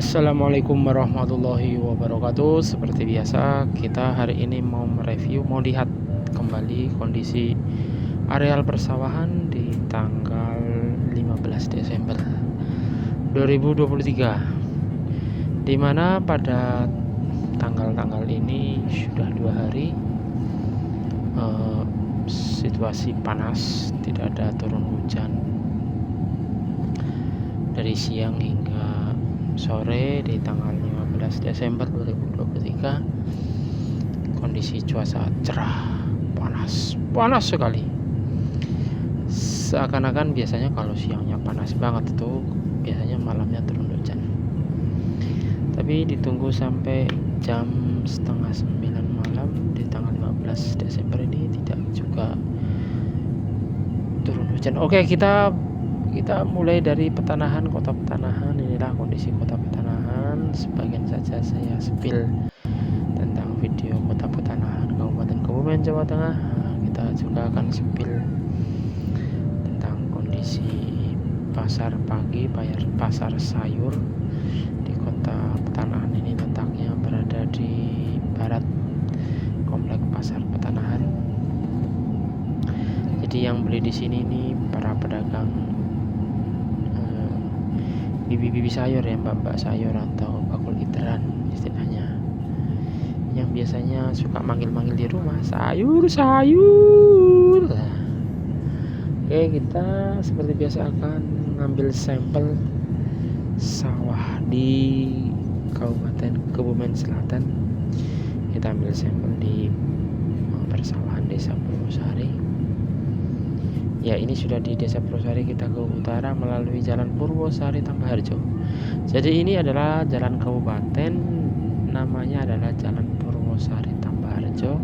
Assalamualaikum warahmatullahi wabarakatuh. Seperti biasa, kita hari ini mau lihat kembali kondisi areal persawahan di tanggal 15 Desember 2023, di mana pada tanggal-tanggal ini sudah 2 hari situasi panas, tidak ada turun hujan dari siang hingga sore di tanggal 15 Desember 2023. Kondisi cuaca cerah, panas sekali. Seakan-akan biasanya kalau siangnya panas banget itu biasanya malamnya turun hujan. Tapi ditunggu sampai jam setengah 9 malam di tanggal 15 Desember ini tidak juga turun hujan. Oke, kita mulai dari Petanahan, kota Petanahan. Inilah kondisi kota Petanahan. Sebagian saja saya spill tentang video kota Petanahan, Kabupaten Kebumen, Jawa Tengah. Kita juga akan spill tentang kondisi pasar pagi, pasar sayur di kota Petanahan. Ini letaknya berada di barat komplek pasar Petanahan. Jadi yang beli di sini ini para pedagang bibi-bibi sayur ya, mbak-mbak sayur atau bakul literan istilahnya, yang biasanya suka manggil-manggil di rumah sayur. Oke, kita seperti biasa akan ngambil sampel sawah di Kabupaten Kebumen Selatan. Kita ambil sampel di persawahan Desa Purwosari. Ya, ini sudah di Desa Purwosari, kita ke utara melalui Jalan Purwosari Tambaharjo. Jadi ini adalah jalan kabupaten, namanya adalah Jalan Purwosari Tambaharjo,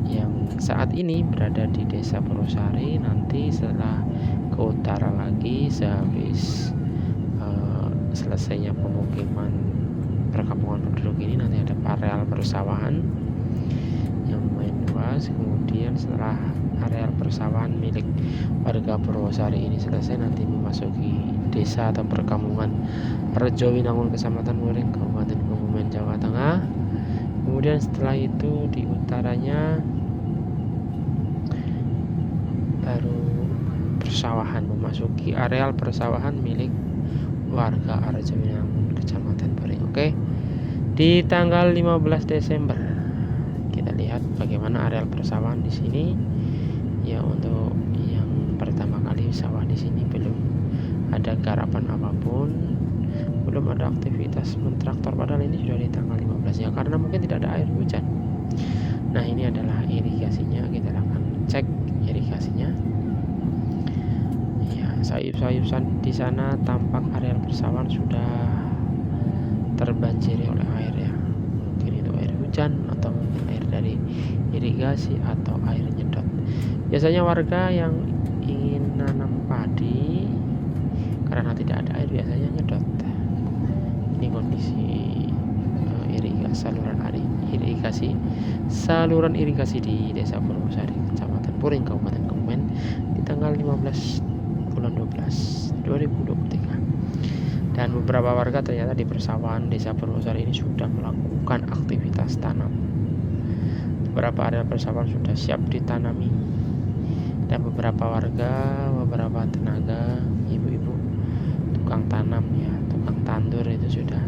yang saat ini berada di Desa Purwosari. Nanti setelah ke utara lagi, sehabis selesainya pemukiman perkampungan penduduk ini, nanti ada areal persawahan yang lumayan luas. Kemudian setelah areal persawahan milik warga Purwosari ini selesai, nanti memasuki desa atau perkampungan Rejowinangun, Kecamatan Wuring, Kabupaten Kebumen, Jawa Tengah. Kemudian setelah itu di utaranya baru persawahan, memasuki areal persawahan milik warga Rejowinangun, Kecamatan Wuring. Oke, di tanggal 15 Desember kita lihat bagaimana areal persawahan di sini. Ya, untuk yang pertama kali sawah di sini belum ada garapan apapun, belum ada aktivitas mentraktor, padahal ini sudah di tanggal 15 ya, karena mungkin tidak ada air hujan. Nah, ini adalah irigasinya, kita akan cek irigasinya. Ya, sayup-sayup di sana tampak areal persawahan sudah terbanjiri oleh air ya. Mungkin itu air hujan atau mungkin air dari irigasi atau air nyedot. Biasanya warga yang ingin nanam padi karena tidak ada air biasanya nyedot. Ini kondisi saluran irigasi di Desa Purwosari, Kecamatan Wuring, Kabupaten Kebumen di tanggal 15 bulan 12 2023. Dan beberapa warga ternyata di persawahan Desa Purwosari ini sudah melakukan aktivitas tanam. Beberapa area persawahan sudah siap ditanami, dan beberapa warga, beberapa tenaga, ibu-ibu tukang tanam ya, tukang tandur itu sudah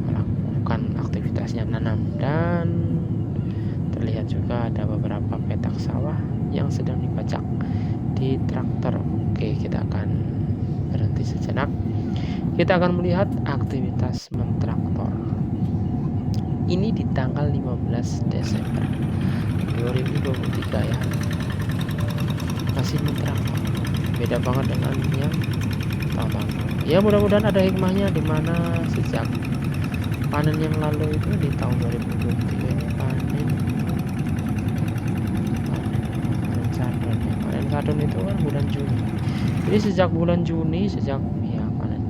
melakukan aktivitasnya nanam. Dan terlihat juga ada beberapa petak sawah yang sedang dibajak di traktor. Oke, kita akan berhenti sejenak. Kita akan melihat aktivitas mentraktor ini di tanggal 15 Desember 2023 ya. Masih mentraktor, beda banget dengan yang tahun-tahun. Ya, mudah-mudahan ada hikmahnya, dimana sejak panen yang lalu itu di tahun 2023 ini panen sadon itu kan bulan Juni. Jadi sejak bulan Juni sejak ya panen.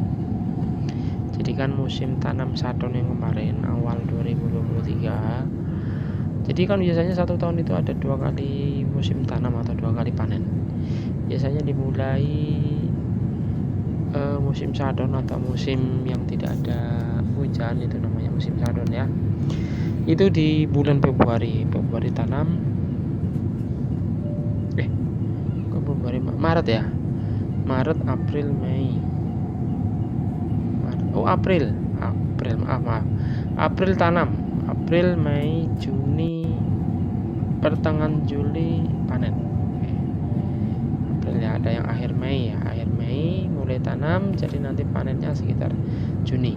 Jadi kan musim tanam sadon yang kemarin awal 2023. Jadi kan biasanya satu tahun itu ada 2 kali musim tanam atau 2 kali panen. Biasanya dimulai musim sadon atau musim yang tidak ada hujan, itu namanya musim sadon ya. Itu di bulan Februari tanam. Kok Februari, Maret ya? Maret, April, Mei. April, maaf. April tanam, April, Mei, Juni, pertengahan Juli panen. April ya, ada yang akhir Mei ya, akhir Mei mulai tanam, jadi nanti panennya sekitar Juni.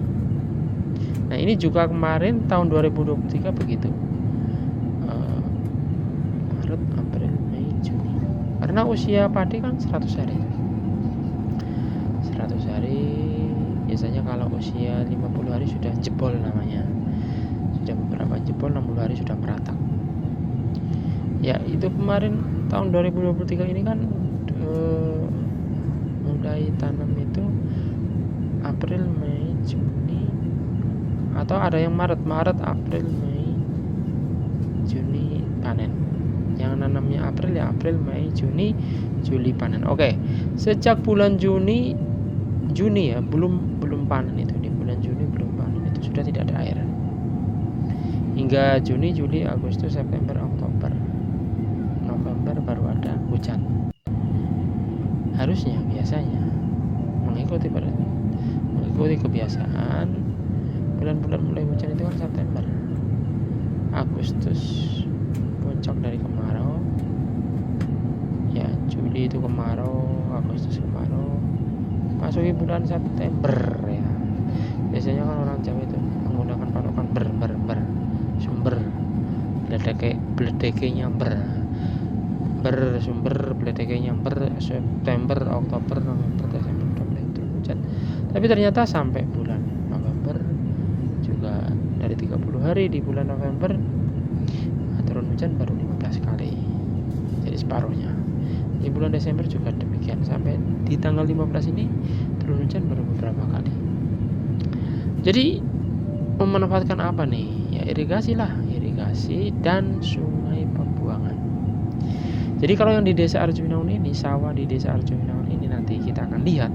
Nah ini juga kemarin tahun 2023 begitu, Maret, April, Mei, Juni. Karena usia padi kan 100 hari. 100 hari biasanya kalau usia 50 hari sudah jebol namanya. Sudah beberapa jebol, 60 hari sudah meratak. Ya itu kemarin tahun 2023 ini kan mulai tanam itu April, Mei, Juni, atau ada yang Maret, April, Mei, Juni panen. Yang nanamnya April ya April, Mei, Juni, Juli panen. Oke, sejak bulan Juni ya belum panen itu, di bulan Juni belum panen itu, sudah tidak ada air. Hingga Juni, Juli, Agustus, September, Oktober, November baru ada hujan. Harusnya biasanya mengikuti kebiasaan, bulan-bulan mulai hujan itu kan September, Agustus puncak dari kemarau ya, Juli itu kemarau, Agustus kemarau, masuki bulan September ya. Biasanya kan orang Jawa itu menggunakan patokan sumber bledeke nyamber sumber bledeke nyamber September, Oktober, November, Desember udah mulai turun hujan. Tapi ternyata sampai bulan November juga dari 30 hari di bulan November turun hujan baru 15 kali, jadi separuhnya. Di bulan Desember juga demikian, sampai di tanggal 15 ini turun hujan baru beberapa kali. Jadi memanfaatkan apa nih? Ya irigasi dan sungai pembuangan. Jadi kalau yang di Desa Arjowinangun ini, sawah di Desa Arjowinangun ini, nanti kita akan lihat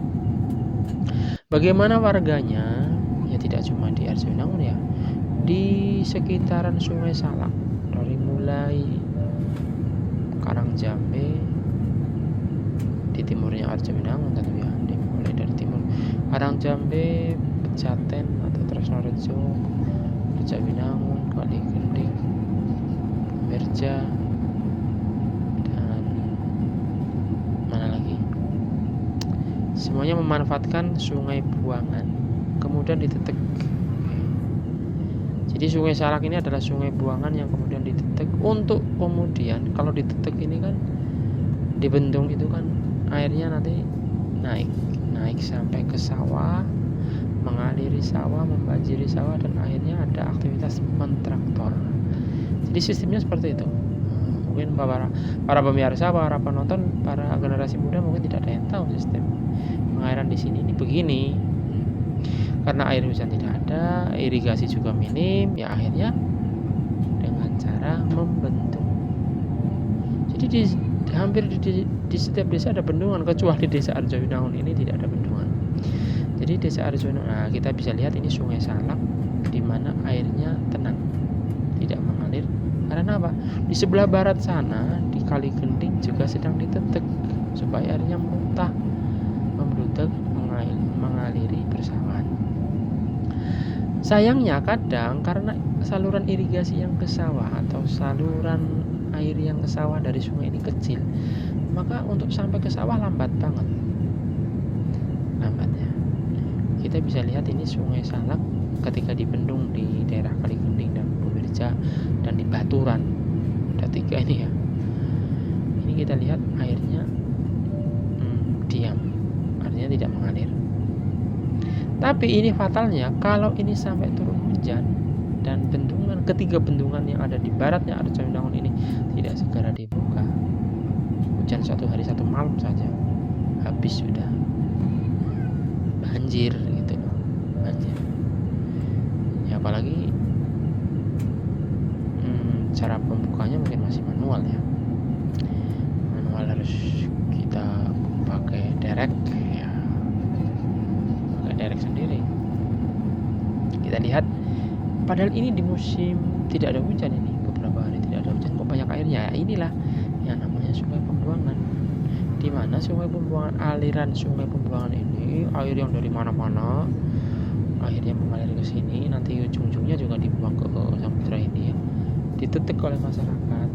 bagaimana warganya, ya tidak cuma di Arjowinangun ya, di sekitaran Sungai Salak, dari mulai Karangjambe di timurnya Arjowinangun tentu ya, dimulai dari timur Karangjambe, Pejaten atau Tresnorejo, Arjowinangun, Kaligending, Merja, dan mana lagi, semuanya memanfaatkan sungai buangan, kemudian ditetek. Jadi Sungai Salak ini adalah sungai buangan yang kemudian ditetek, untuk kemudian kalau ditetek ini kan di bendung itu kan airnya nanti naik sampai ke sawah, mengaliri sawah, membanjiri sawah, dan akhirnya ada aktivitas mentraktor. Jadi sistemnya seperti itu. Mungkin para pemirsa, para penonton, para generasi muda mungkin tidak ada yang tahu sistem pengairan di sini ini begini. Karena air hujan tidak ada, irigasi juga minim, ya akhirnya dengan cara membendung. Jadi hampir di setiap desa ada bendungan, kecuali Desa Arjowinangun ini tidak ada bendungan. Jadi Desa Arjowinangun, nah kita bisa lihat ini Sungai Salak, di mana airnya tenang, tidak mengalir. Karena apa? Di sebelah barat sana, di Kaligending juga sedang ditetek supaya airnya muntah, membludak, mengaliri persawahan. Sayangnya kadang karena saluran irigasi yang ke sawah atau saluran air yang ke sawah dari sungai ini kecil, maka untuk sampai ke sawah lambat banget. Lambatnya. Kita bisa lihat ini Sungai Salak ketika dibendung di daerah Kaligending dan Bumirja dan di Baturan. Ada 3 ini ya. Ini kita lihat airnya diam, artinya tidak mengalir. Tapi ini fatalnya kalau ini sampai turun hujan dan ketiga bendungan yang ada di baratnya Arjowinangun ini tidak segera dibuka, hujan 1 hari 1 malam saja habis sudah, banjir gitu loh, banjir. Ya apalagi cara pembukanya mungkin masih manual ya, harus kita pakai derek ya, kita lihat, padahal ini di musim tidak ada hujan, ini beberapa hari tidak ada hujan kok banyak airnya. Inilah yang namanya sungai pembuangan, di mana sungai pembuangan, aliran sungai pembuangan ini air yang dari mana-mana akhirnya mengalir ke sini, nanti ujung-ujungnya juga dibuang ke Samudra Hindia, ditutup oleh masyarakat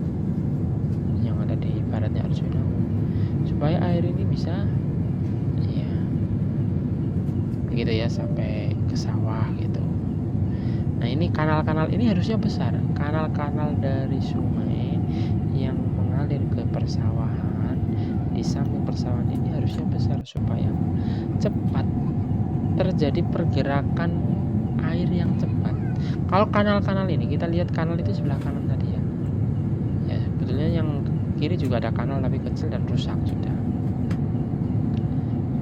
yang ada di baratnya Arjuna supaya air ini bisa ya begitu ya sampai ke sawah gitu. Nah ini kanal-kanal ini harusnya besar, kanal-kanal dari sungai yang mengalir ke persawahan, di samping persawahan ini harusnya besar supaya cepat terjadi pergerakan air yang cepat. Kalau kanal-kanal ini, kita lihat kanal itu sebelah kanan tadi ya, ya sebetulnya yang kiri juga ada kanal tapi kecil dan rusak sudah.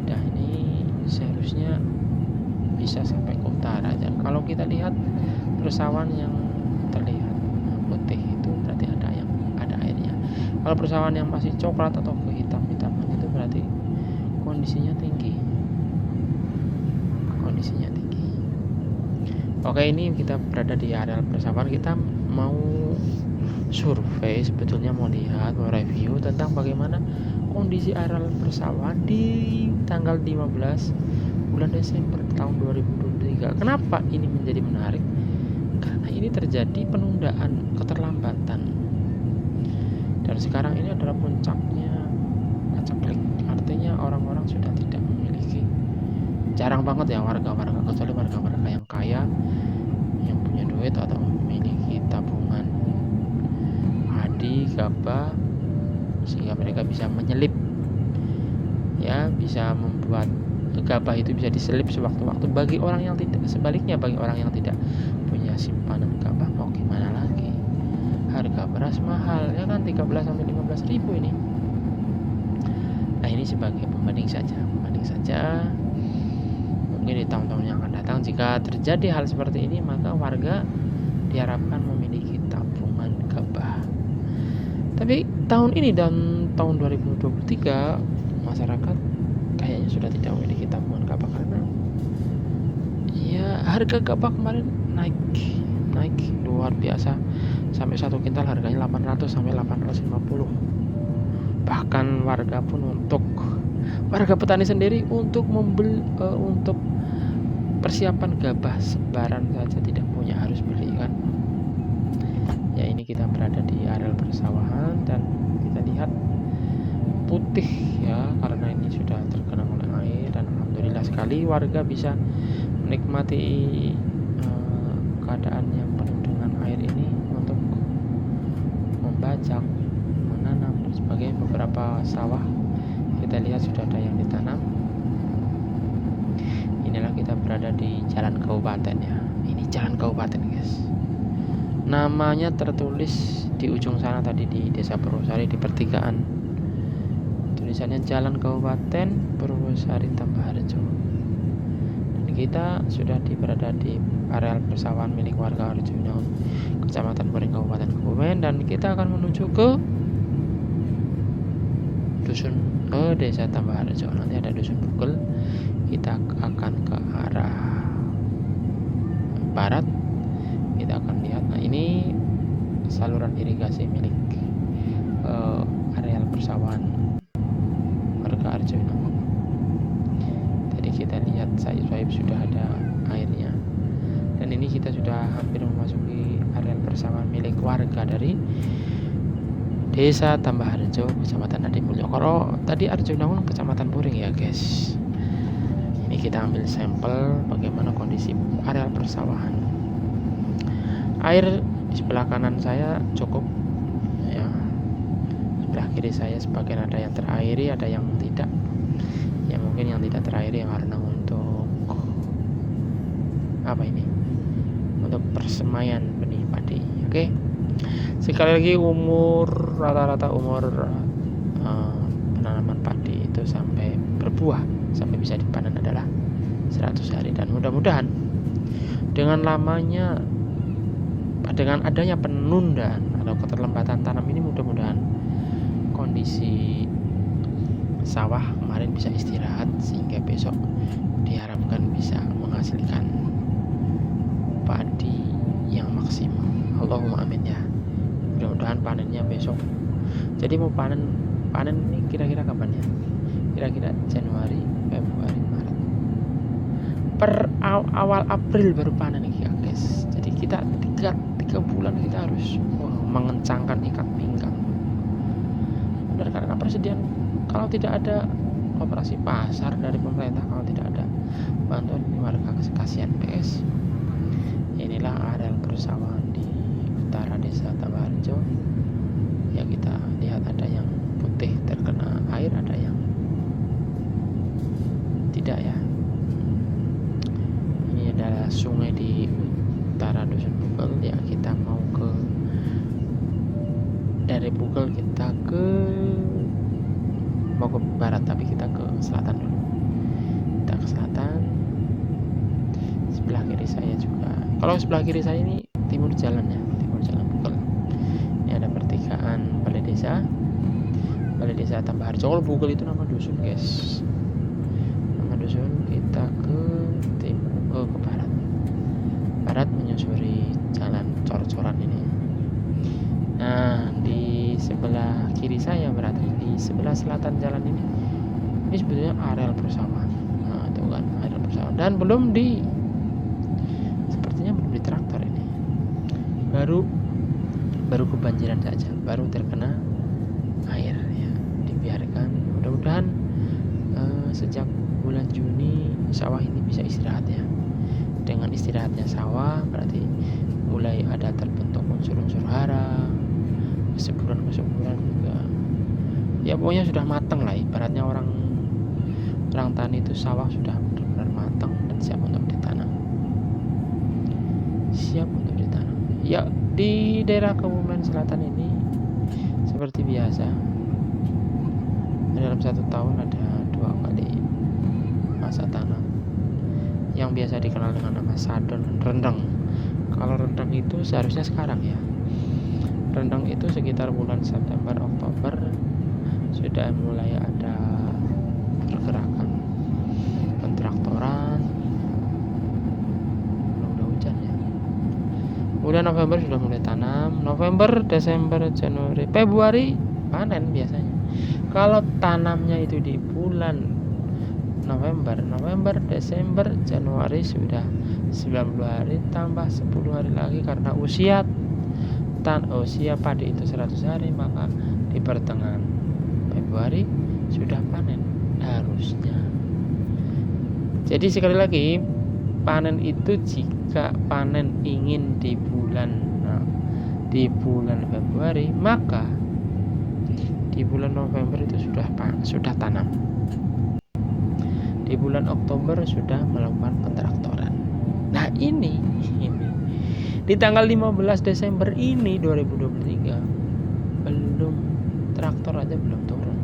Nah ini seharusnya bisa sampai ke utara aja. Kalau kita lihat persawahan yang terlihat putih itu berarti ada airnya. Kalau persawahan yang masih coklat atau kehitam-hitaman itu berarti kondisinya tinggi. Oke, ini kita berada di areal persawahan. Kita mau survei, sebetulnya mau lihat, mau review tentang bagaimana kondisi areal persawahan di tanggal 15 bulan Desember tahun 2023. Kenapa ini menjadi menarik? Karena ini terjadi penundaan, keterlambatan, dan sekarang ini adalah puncaknya paceklik. Artinya orang-orang sudah tidak memiliki, jarang banget ya warga-warga, kecuali warga-warga yang kaya yang punya duit atau memiliki tabungan padi, gabah, sehingga mereka bisa menyelip ya, bisa membuat gabah itu bisa diselip sewaktu-waktu. Bagi orang yang tidak, sebaliknya bagi orang yang tidak punya simpanan gabah, mau gimana lagi, harga beras mahal ya kan, 13-15 ribu ini. Nah ini sebagai pembanding saja. Mungkin di tahun-tahun yang akan datang jika terjadi hal seperti ini, maka warga diharapkan memiliki tabungan gabah. Tapi tahun ini dan tahun 2023 masyarakat kayaknya sudah tidak memiliki tabungan gabah karena ya harga gabah kemarin naik luar biasa, sampai 1 kintal harganya 800 sampai 850. Bahkan warga petani sendiri untuk membeli untuk persiapan gabah sebaran saja tidak punya, harus beli kan. Ya ini kita berada di areal persawahan dan kita lihat putih ya, karena ini sudah tergenang oleh air, dan alhamdulillah sekali warga bisa menikmati keadaan yang penuh dengan air ini untuk membajak, menanam dan sebagainya. Beberapa sawah kita lihat sudah ada yang ditanam. Inilah kita berada di jalan kabupaten ya. Ini jalan kabupaten guys. Namanya tertulis di ujung sana tadi di Desa Purwosari di pertigaan. Tulisannya Jalan Kabupaten Purwosari Tambaharjo. Dan kita sudah berada di areal persawahan milik warga Arjuna, Kecamatan Puring, Kabupaten Kebumen, dan kita akan menuju ke Desa Tambaharjo. Nanti ada dusun Bugel. Kita akan ke arah barat. Kita akan lihat. Nah ini saluran irigasi milik areal persawahan warga Arjuna. Tadi kita lihat sayup-sayup sudah ada airnya, dan ini kita sudah hampir memasuki areal persawahan milik warga dari Desa Tambaharjo, Kecamatan Adimulyo. Kalau tadi Arjuna Kecamatan Puring ya guys. Ini kita ambil sampel bagaimana kondisi areal persawahan. Air di sebelah kanan saya cukup ya, sebelah kiri saya sebagian ada yang terairi, ada yang tidak. Ya mungkin yang tidak terairi yang karena untuk apa ini, untuk persemaian benih padi. Oke. Sekali lagi, rata-rata umur penanaman padi itu sampai berbuah, sampai bisa dipanen adalah 100 hari. Dan mudah-mudahan dengan adanya penundaan atau keterlambatan tanam ini, mudah-mudahan kondisi sawah kemarin bisa istirahat sehingga besok diharapkan bisa menghasilkan Allahumma amin ya. Mudah-mudahan panennya besok. Jadi mau panen ini kira-kira kapan ya? Kira-kira Januari, Februari, Maret. Awal April baru panen nih guys. Jadi kita 3 bulan kita harus mengencangkan ikat pinggang. Benar, karena persediaan, kalau tidak ada operasi pasar dari pemerintah, kalau tidak ada bantuan warga, kasihan guys. Inilah areal persawahan di utara desa Tambaharjo. Ya, kita lihat ada yang putih terkena air, ada yang tidak ya. Ini adalah sungai di utara Dusun Bugel ya. Kita mau dari Bugel kita mau ke barat, tapi kita ke selatan dulu. Kita ke selatan. Sebelah kiri saya juga, kalau sebelah kiri saya ini timur jalan ya, timur jalan Bugel. Ini ada pertigaan Balai Desa Tambaharjo. Kalau Bugel itu nama dusun guys, nama dusun. Kita ke timur, ke barat menyusuri jalan cor-coran ini. Nah, di sebelah kiri saya, berarti di sebelah selatan jalan ini sebetulnya areal persawahan. Nah, itu kan areal persawahan, dan sepertinya belum ditraktor ini. Baru kebanjiran saja, baru terkena air ya. Dibiarkan, mudah-mudahan sejak bulan Juni sawah ini bisa istirahat ya. Dengan istirahatnya sawah berarti mulai ada terbentuk unsur-unsur hara, kesuburan juga. Ya pokoknya sudah matang lah, ibaratnya orang tani itu sawah sudah benar-benar matang dan siap untuk ditanam. Ya, di daerah Kebumen Selatan ini seperti biasa, dalam 1 tahun ada 2 kali masa tanam yang biasa dikenal dengan nama sadon dan rendang. Kalau rendang itu seharusnya sekarang ya. Rendang itu sekitar bulan September Oktober sudah mulai ada pergerakan pentraktoran. Udah hujan ya. Kemudian November sudah mulai tanam. November, Desember, Januari, Februari panen biasanya. Kalau tanamnya itu di bulan November, Desember, Januari sudah 90 hari tambah 10 hari lagi karena usia padi itu 100 hari, maka di pertengahan Februari sudah panen harusnya. Jadi sekali lagi, panen itu jika panen ingin di bulan Februari, maka di bulan November itu sudah tanam. Di bulan Oktober sudah melakukan pentraktoran. Nah, ini di tanggal 15 Desember ini 2023 belum, traktor aja belum turun.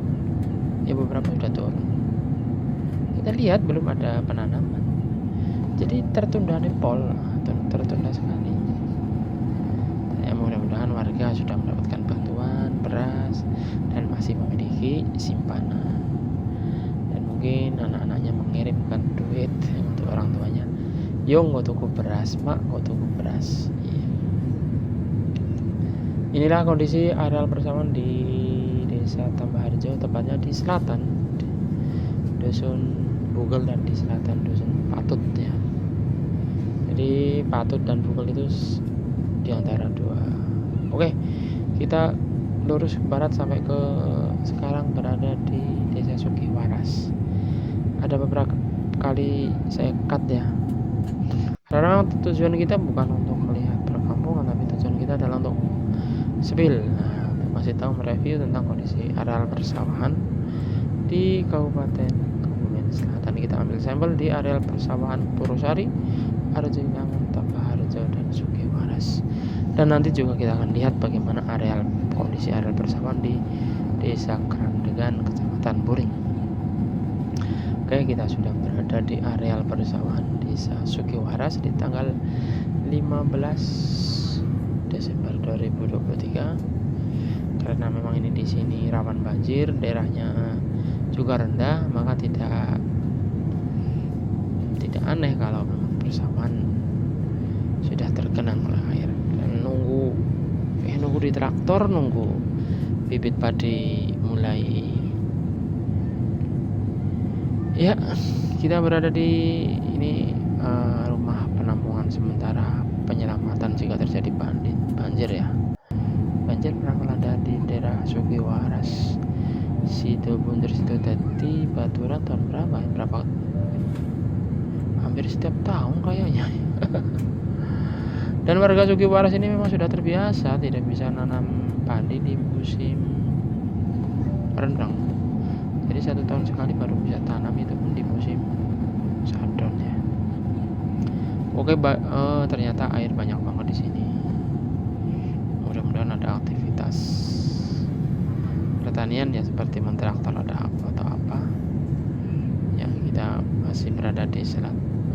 Ya beberapa sudah turun. Kita lihat belum ada penanaman. Jadi tertunda sekali. Ya, mudah-mudahan warga sudah mendapatkan bantuan beras dan masih memiliki simpanan. Dan mungkin anak-anaknya mengirimkan duit untuk orang tuanya. Yo, nggak tuku beras, mak, nggak tuku beras. Inilah kondisi areal persawahan di desa Tambaharjo, tepatnya di selatan Dusun Bugel dan di selatan Dusun Patut ya. Jadi Patut dan Bugel itu di antara dua. Oke, kita lurus ke barat sampai ke sekarang berada di desa Sukiwaras. Ada beberapa kali saya cut ya, karena tujuan kita bukan untuk melihat perkampungan, tapi tujuan kita adalah untuk spill, untuk masih tahu, mereview tentang kondisi areal persawahan di Kabupaten Kebumen Selatan. Kita ambil sampel di areal persawahan Purwosari, Arjinangun, Tambaharjo, dan Sukiwaras. Dan nanti juga kita akan lihat bagaimana kondisi areal persawahan di Desa Krandegan, Kecamatan Buring. Oke, kita sudah berada di areal persawahan Desa Sukiwaras di tanggal 15 Desember 2023. Karena memang ini di sini rawan banjir, daerahnya juga rendah, maka tidak aneh kalau memang persawahan sudah tergenang oleh air. Dan nunggu mengemudi traktor nunggu bibit padi mulai. Ya, kita berada di ini rumah penampungan sementara penyelamatan jika terjadi banjir ya. Banjir pernah melanda di daerah Sugiwaras, Situ Bunder, Situ Dadi, Baturan tahun berapa? Hampir setiap tahun kayaknya. Dan warga Sugiwaras ini memang sudah terbiasa tidak bisa nanam padi di musim rendang. Jadi 1 tahun sekali baru bisa tanam, itu pun di musim sadon ya. Oke, ternyata air banyak banget di sini. Mudah-mudahan ada aktivitas pertanian ya, seperti mentraktor ada apa atau apa. Ya, kita masih berada di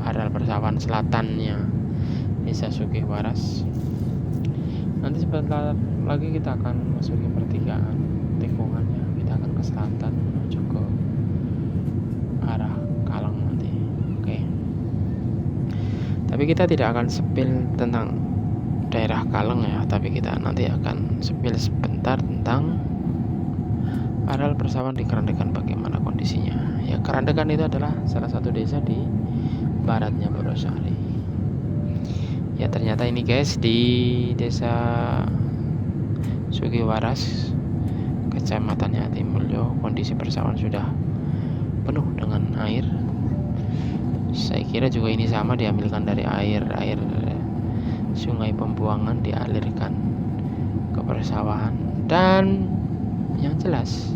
areal persawahan selatannya Desa Sugiwaras. Nanti sebentar lagi kita akan masuki pertigaan tikungannya. Kita akan ke selatan menuju ke arah Kalang nanti. Oke. Tapi kita tidak akan spill tentang daerah Kalang ya, tapi kita nanti akan spill sebentar tentang areal persawahan di Kerandekan, bagaimana kondisinya. Ya, Kerandekan itu adalah salah satu desa di baratnya Borosari. Ya, ternyata ini guys, di Desa Sugiwaras, Kecamatan Yatimulyo, kondisi persawahan sudah penuh dengan air. Saya kira juga ini sama diambilkan dari air sungai pembuangan, dialirkan ke persawahan. Dan yang jelas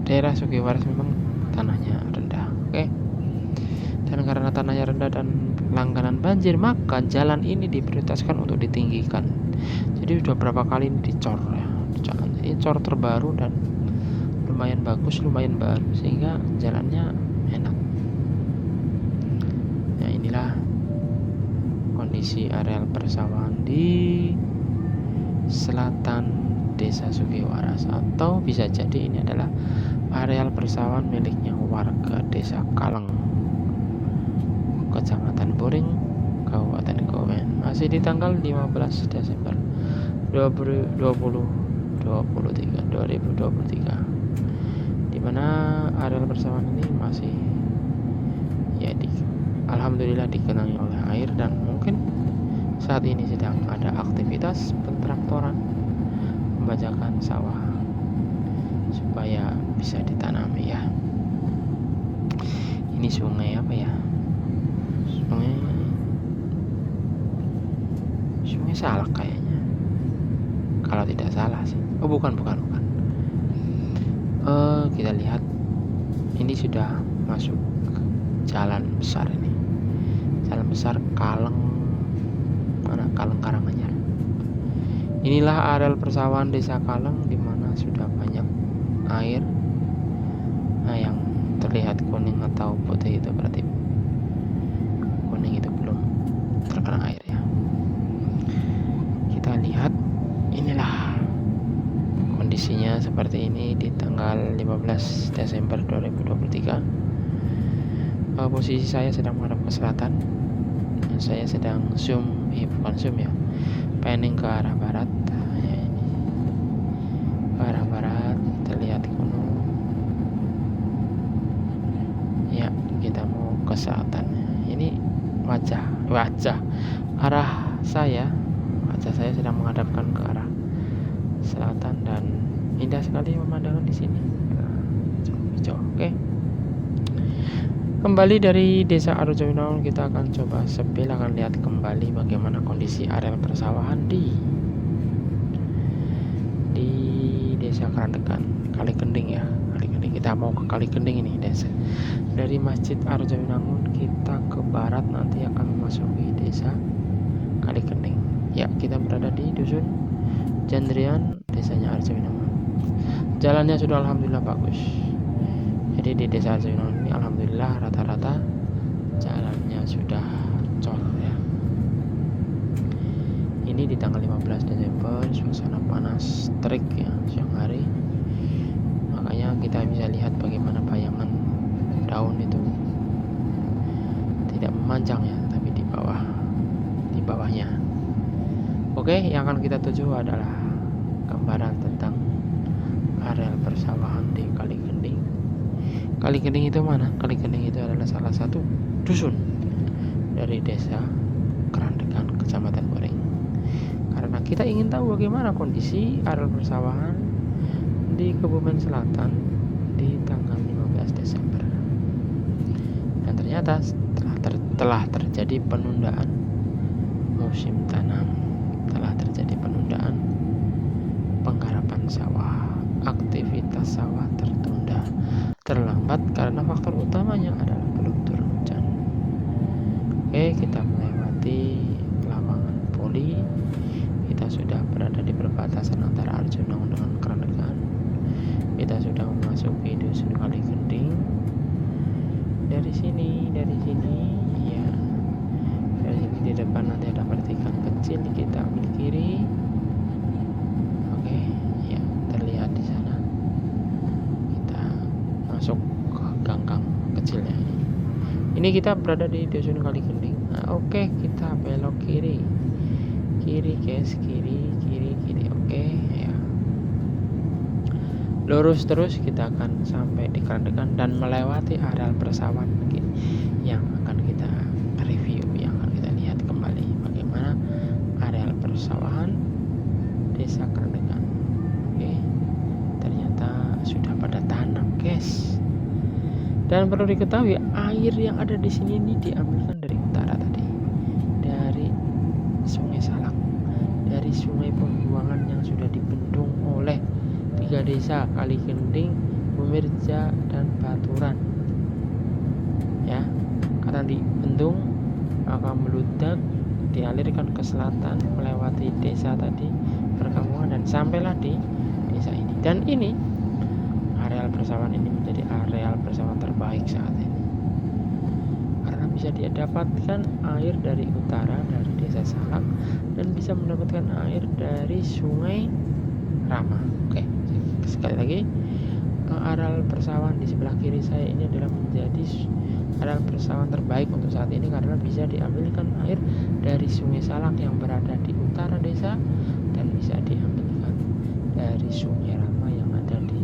daerah Sugiwaras memang tanahnya rendah. Oke. Dan karena tanahnya rendah dan langganan banjir, maka jalan ini diprioritaskan untuk ditinggikan. Jadi sudah berapa kali ini dicor ya. Ini cor terbaru dan lumayan bagus, lumayan baru, sehingga jalannya enak. Ya, inilah kondisi areal persawahan di selatan Desa Sugiwaras, atau bisa jadi ini adalah areal persawahan miliknya warga Desa Kalang, Kecamatan Boring, Kabupaten Kebumen. Masih di tanggal 15 Desember 2023, di mana areal persawahan ini masih ya alhamdulillah digenangi oleh air, dan mungkin saat ini sedang ada aktivitas pentraktoran membajakan sawah supaya bisa ditanami ya. Ini sungai apa ya? Sungai Salak kayaknya, kalau tidak salah sih. Oh, bukan. Kita lihat ini sudah masuk jalan besar ini. Jalan besar Kalang, mana Kalang Karanganyar. Inilah areal persawahan Desa Kalang, di mana sudah banyak air. Nah, yang terlihat kuning atau putih itu berarti kuning, itu belum terkena air ya. Kita lihat inilah kondisinya seperti ini di tanggal 15 Desember 2023. Posisi saya sedang menghadap ke selatan. Saya sedang bukan zoom ya, panning ke arah barat ya. Ini ke arah barat terlihat gunung ya. Kita mau ke selatan. Ini wajah arah saya sedang menghadapkan ke arah selatan, dan indah sekali pemandangan di sini. Hijau. Oke. Kembali dari Desa Arjuna, kita akan coba akan lihat kembali bagaimana kondisi areal persawahan di Desa Kerandekan, Kali Kending ya. Kita mau ke Kali Kending ini desa. Dari Masjid Arjawinangun kita ke barat nanti akan memasuki Desa Kali Kending. Ya, kita berada di dusun Jandrian, desanya Arjawinangun. Jalannya sudah alhamdulillah bagus. Jadi di Desa Arjawinangun ini alhamdulillah rata-rata jalannya sudah cor ya. Ini di tanggal 15 Desember, suasana panas terik ya siang hari. Makanya kita bisa lihat bagaimana bayangan daun itu tidak memanjang ya, tapi di bawahnya. Oke, Oke, yang akan kita tuju adalah gambaran tentang areal persawahan di Kali Gending. Kali Gending itu mana? Kali Gending itu adalah salah satu dusun dari desa Kerandegan, Kecamatan Boring. Karena kita ingin tahu bagaimana kondisi areal persawahan di Kebumen Selatan di tanggal 15 Desember. Dan ternyata telah terjadi penundaan musim tanam, telah terjadi penundaan penggarapan sawah, aktivitas sawah tertunda, terlambat karena faktor utamanya adalah belum turun hujan. Oke, kita melewati lapangan voli. Kita sudah berada di perbatasan antara Arjunong dengan Kerandegan. Kita sudah memasuki dusun Kali Gending. Dari sini ya, dari sini di depan nanti ada pertigaan kecil, kita ambil kiri. Oke, ya terlihat di sana. Kita masuk ke ganggang kecilnya. Ini kita berada di dusun Kali Gending. Nah, oke, kita belok kiri guys, kiri. Oke, ya, lurus terus kita akan sampai di Kerandegan dan melewati areal persawahan yang akan kita review, yang akan kita lihat kembali bagaimana areal persawahan desa Kerandegan. Oke, ternyata sudah pada tanam guys. Dan perlu diketahui, air yang ada di sini ini diambilkan dari utara tadi, dari Sungai Salak, dari sungai pembuangan yang sudah dibendung oleh 3 desa, Kali Gending, Bumirja, dan Baturan. Ya, karena dibendung maka meludak, dialirkan ke selatan melewati desa tadi, perkampungan, dan sampailah di desa ini. Dan ini areal persawahan ini menjadi areal persawahan terbaik saat ini, karena bisa didapatkan air dari utara, dari desa Salak, dan bisa mendapatkan air dari sungai Rama. Oke, sekali lagi, areal persawahan di sebelah kiri saya ini adalah menjadi areal persawahan terbaik untuk saat ini, karena bisa diambilkan air dari sungai Salak yang berada di utara desa, dan bisa diambilkan dari sungai Rama yang ada di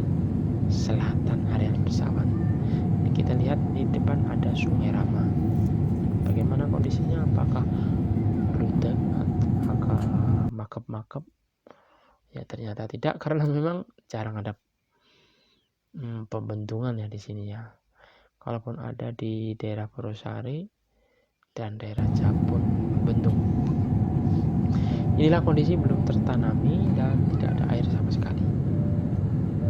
selatan areal persawahan. Ini kita lihat di depan ada sungai Rama. Bagaimana kondisinya? Apakah meludak? Apakah makep-makep? Ya, ternyata tidak, karena memang jarang ada pembentungan ya di sini ya. Kalaupun ada di daerah Purwosari dan daerah Jabon bentung. Inilah kondisi belum tertanami dan tidak ada air sama sekali.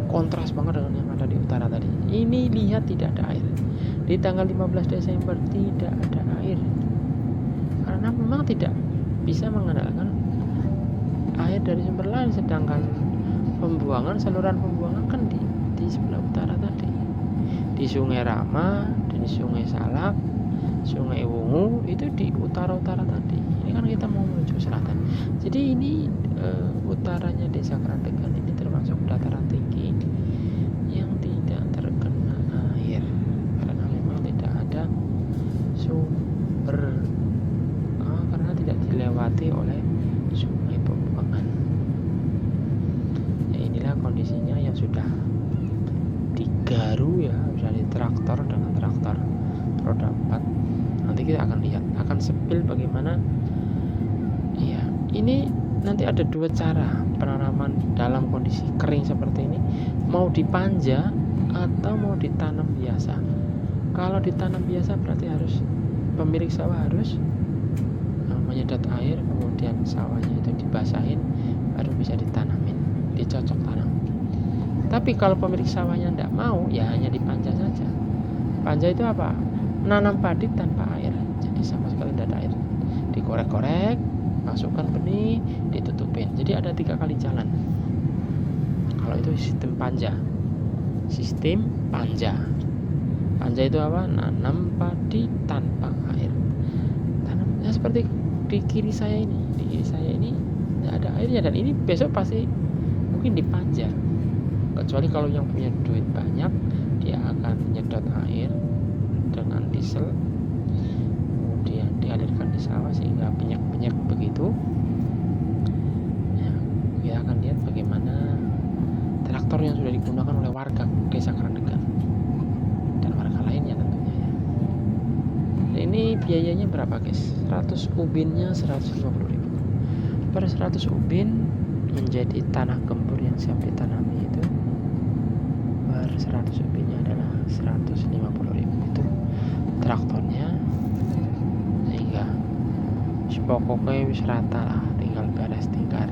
Kontras banget dengan yang ada di utara tadi. Ini lihat tidak ada air. Di tanggal 15 Desember tidak ada air. Karena memang tidak bisa mengandalkan air dari sumber lain, sedangkan saluran pembuangan kan di sebelah utara tadi, di Sungai Rama, di Sungai Salak, Sungai Wungu, itu di utara-utara tadi. Ini kan kita mau menuju selatan. Jadi ini utaranya desa Kerandegan ini termasuk dataran tinggi yang tidak terkena air, karena memang tidak ada sumber, karena tidak dilewati oleh sungai pembuangan. Ya, inilah kondisinya yang sudah digaru ya, bisa di traktor dengan traktor roda 4. Nanti kita akan lihat, akan sepil bagaimana. Ya, ini nanti ada 2 cara penanaman dalam kondisi kering seperti ini, mau dipanja atau mau ditanam biasa. Kalau ditanam biasa berarti harus pemilik sawah harus menyedot air, kemudian sawahnya itu dibasahin, baru bisa ditanamin, dicocok tanam. Tapi kalau pemilik sawahnya tidak mau, ya hanya dipanja saja. Panja itu apa? Menanam padi tanpa air, jadi sama sekali tidak ada air. Dikorek-korek, masukkan benih, ditutupin. Jadi ada 3 kali jalan. Kalau itu sistem panja. Panja itu apa? Nanam padi tanpa air. Tanamnya seperti di kiri saya ini tidak ada airnya, dan ini besok pasti mungkin dipanja. Kecuali kalau yang punya duit banyak, dia akan menyedot air dengan diesel, kemudian dialirkan di sawah sehingga penyek-penyek begitu. kita akan lihat bagaimana traktor yang sudah digunakan oleh warga desa Karandegan dan warga lainnya tentunya ya. Nah, ini biayanya berapa guys? 100 ubinnya 150.000. Per 100 ubin menjadi tanah gembur yang siap ditanami itu per 100 ubinnya adalah 150.000. Itu traktornya, sehingga pokoknya wis rata lah, tinggal beres tinggal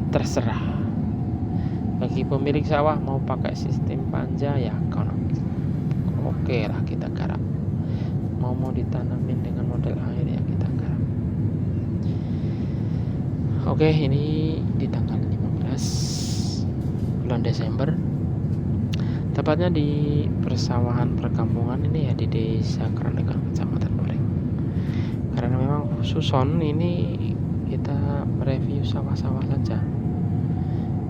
terserah. Bagi pemilik sawah mau pakai sistem panja ya kono oke lah, kita garap. Mau ditanamin dengan model air ya kita garap. Oke, ini di tanggal 15 bulan Desember, tepatnya di persawahan perkampungan ini ya, di desa Karandegan Kecamatan Loreng. Karena memang Suson ini kita mereview sawah-sawah saja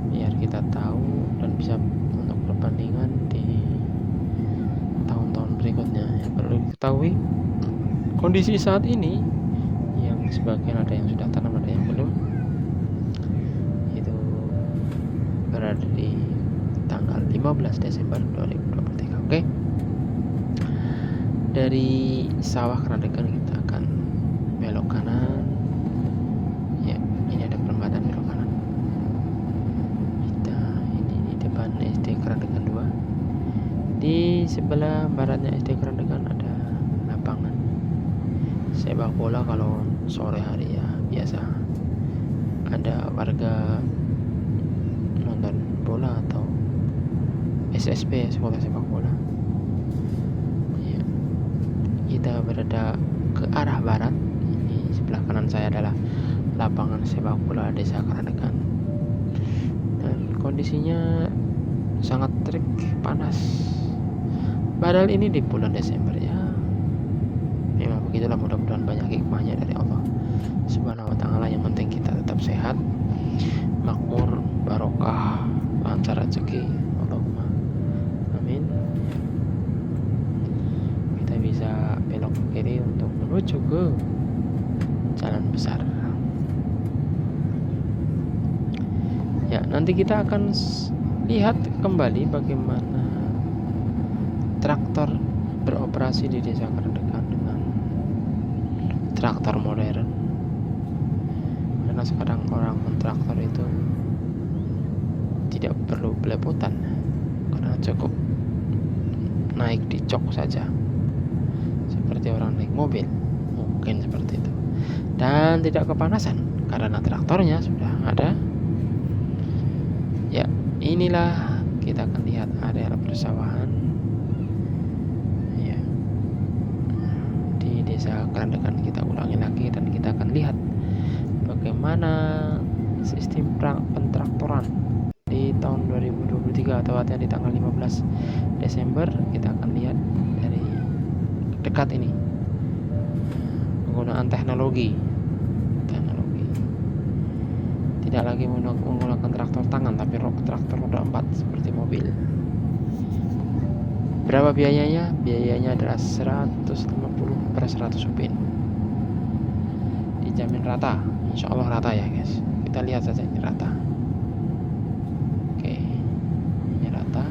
biar kita tahu dan bisa untuk perbandingan di tahun-tahun berikutnya. Yang perlu diketahui, kondisi saat ini yang sebagian ada yang sudah tanam, ada yang belum, itu berada di tanggal 15 Desember 2023. Oke, dari sawah Karandegan kita akan belok kanan ya. Ini ada perempatan belok kanan. Kita ini di depan SD Karandegan 2. Di sebelah baratnya SD Karandegan ada lapangan sepak bola. Kalau sore hari ya biasa ada warga nonton bola atau SSB, sekolah sepak bola ya. Kita berada ke arah barat. Ini sebelah kanan saya adalah lapangan sepak bola desa Karandegan, dan kondisinya sangat terik, panas. Padahal ini di bulan Desember ya. Memang begitulah, mudah-mudahan banyak hikmahnya dari Allah Subhanahu wa ta'ala. Yang penting kita tetap sehat, makmur, barokah, lancar rezeki. Allahumma amin. Kita bisa belok ke kiri untuk menuju ke jalan besar. Ya, nanti kita akan lihat kembali bagaimana traktor beroperasi di desa Karandegan dengan traktor modern. Karena sekarang orang mentraktor itu tidak perlu belepotan, karena cukup naik di jok saja, seperti orang naik mobil, mungkin seperti itu, dan tidak kepanasan karena traktornya sudah ada. Ya, inilah kita akan lihat area persawahan ya di desa Karandegan. Kita ulangi lagi dan kita akan lihat bagaimana sistem pentraktoran di tahun 2023, tepatnya di tanggal 15 Desember. Kita akan lihat dari dekat ini penggunaan teknologi, tidak lagi menggunakan traktor tangan tapi traktor roda 4 seperti mobil. Berapa biayanya? Biayanya adalah 150 per 100 ubin. Dijamin rata, insya Allah rata ya guys. Kita lihat saja ini rata. Oke, ini rata.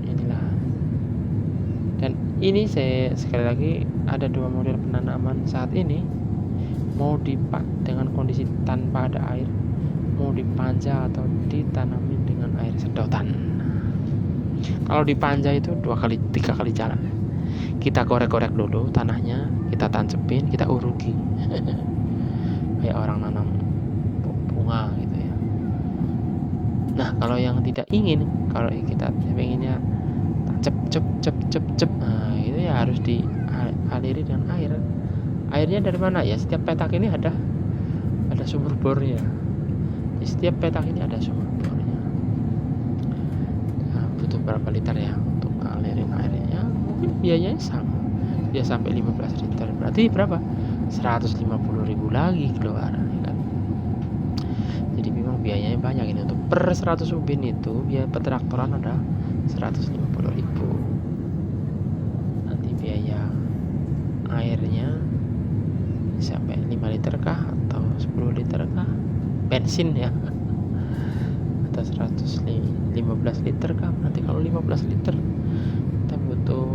Inilah. Dan ini saya sekali lagi ada dua model penanaman saat ini. Mau dengan kondisi tanpa ada air, mau dipanja atau ditanamin dengan air sedotan. Kalau dipanja itu 2-3 kali jalan. Kita korek-korek dulu tanahnya, kita tancepin, kita urugi. Kayak orang nanam bunga gitu ya. Nah, kalau yang tidak ingin, kalau kita pengennya cep, nah itu ya harus dialiri dengan air. Airnya dari mana ya? Setiap petak ini ada sumur bornya. Di setiap petak ini ada sumur bornya. Nah, butuh berapa liter ya untuk alirin airnya? Mungkin biayanya sama. Dia sampai 15 liter. Berarti berapa? 150.000 lagi keluar ya kan? Jadi memang biayanya banyak ini. Untuk per 100 ubin itu biaya petraktoran ada 150.000. Nanti biaya airnya sampai 15 5 liter kah atau 10 liter kah bensin ya, atau 115 liter kah. Nanti kalau 15 liter kita butuh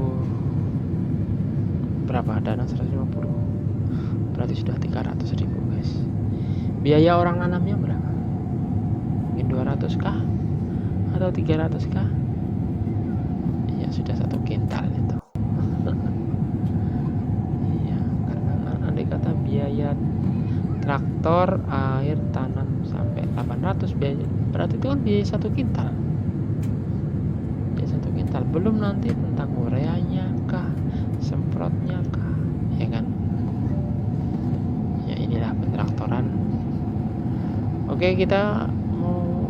berapa? Dana 150, berarti sudah 300.000 guys. Biaya orang nanamnya berapa? Mungkin 200 kah atau 300 kah? Ya sudah 1 kintal itu. Iya, karena andai kata biaya traktor, air, tanam sampai 800 biaya, berarti itu kan biaya 1 kintal. Biaya 1 kintal, belum nanti tentang ureanya kah, semprotnya kah, ya kan? Ya inilah pentraktoran. Oke, kita mau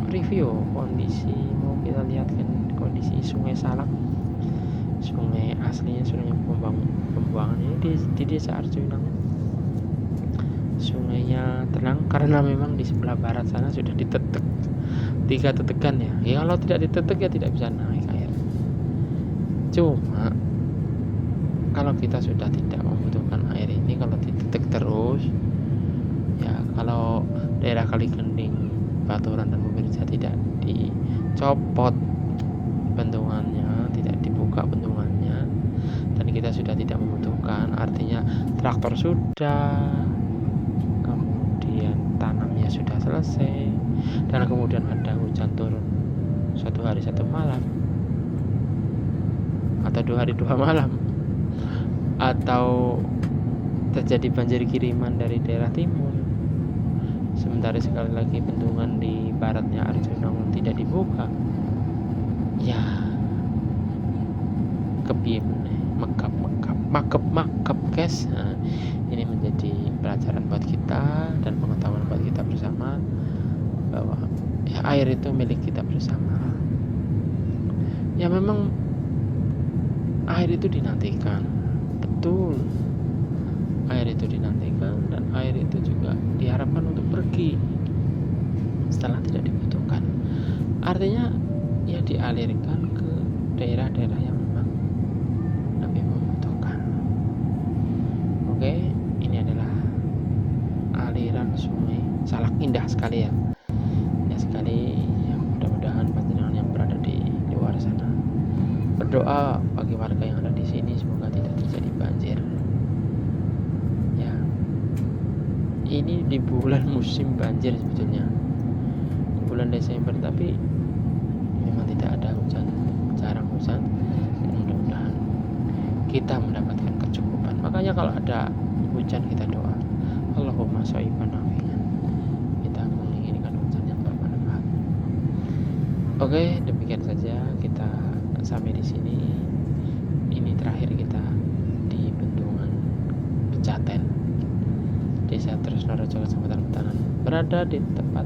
review kondisi, mau kita lihatkan kondisi Sungai Salak, sungai aslinya, sungai pembuangan ini di desa Arjunangun. Sungainya tenang karena memang di sebelah barat sana sudah ditetek 3 tetekan ya. Ya kalau tidak ditetek ya tidak bisa naik air. Cuma kalau kita sudah tidak membutuhkan air ini, kalau ditetek terus ya, kalau daerah Kali Kending, Baturan dan Mumbirja tidak dicopot bendungannya, tidak dibuka bendungannya, dan kita sudah tidak membutuhkan, artinya traktor sudah, kemudian tanamnya sudah selesai, dan kemudian ada hujan turun 1 hari 1 malam atau 2 hari 2 malam, atau terjadi banjir kiriman dari daerah timur, sementara sekali lagi bendungan di baratnya Arjunangun tidak dibuka, ya kepiye makep guys. Nah, ini menjadi pelajaran buat kita dan pengetahuan buat kita bersama bahwa ya, air itu milik kita bersama. Ya memang air itu dinantikan, betul, air itu dinantikan, dan air itu juga diharapkan untuk pergi setelah tidak dibutuhkan. Artinya ya dialirkan ke daerah-daerah yang memang lebih membutuhkan. Oke, ini adalah aliran Sungai Salak, indah sekali ya, indah sekali ya. Mudah-mudahan panjenengan yang berada di luar sana berdoa bagi warga yang ada di sini, semoga tidak terjadi banjir ya. Ini di bulan musim banjir sebetulnya, bulan Desember, tapi memang tidak ada hujan, jarang hujan, dan mudah-mudahan kita mendapatkan kecukupan. Makanya kalau ada hujan kita doa, Allahumma shayban nafi'an, kita menginginkan hujan yang bermanfaat. Oke, demikian saja, kita sampai di sini. Ini terakhir kita di bendungan Pejaten, Desa Tresnarejo, Kecamatan Betanan, berada di tepat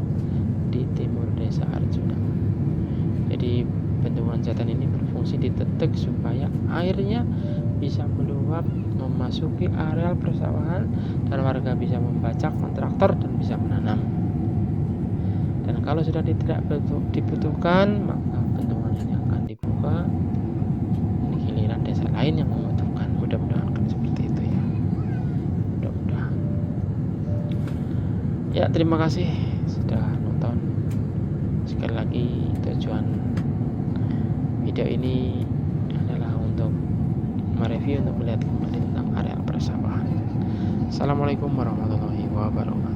di timur Desa Arjunangun. Jadi bendungan Pejaten ini berfungsi ditetek supaya airnya bisa meluap memasuki areal persawahan dan warga bisa membajak kontraktor dan bisa menanam. Dan kalau sudah tidak dibutuhkan, maka bendungan ini akan dibuka di giliran desa lain yang membutuhkan. Mudah-mudahan kan seperti itu ya. Mudah-mudahan. Ya, terima kasih sudah nonton. Sekali lagi, tujuan video ini adalah untuk mereview, untuk melihat kembali tentang areal persawahan. Assalamualaikum warahmatullahi wabarakatuh.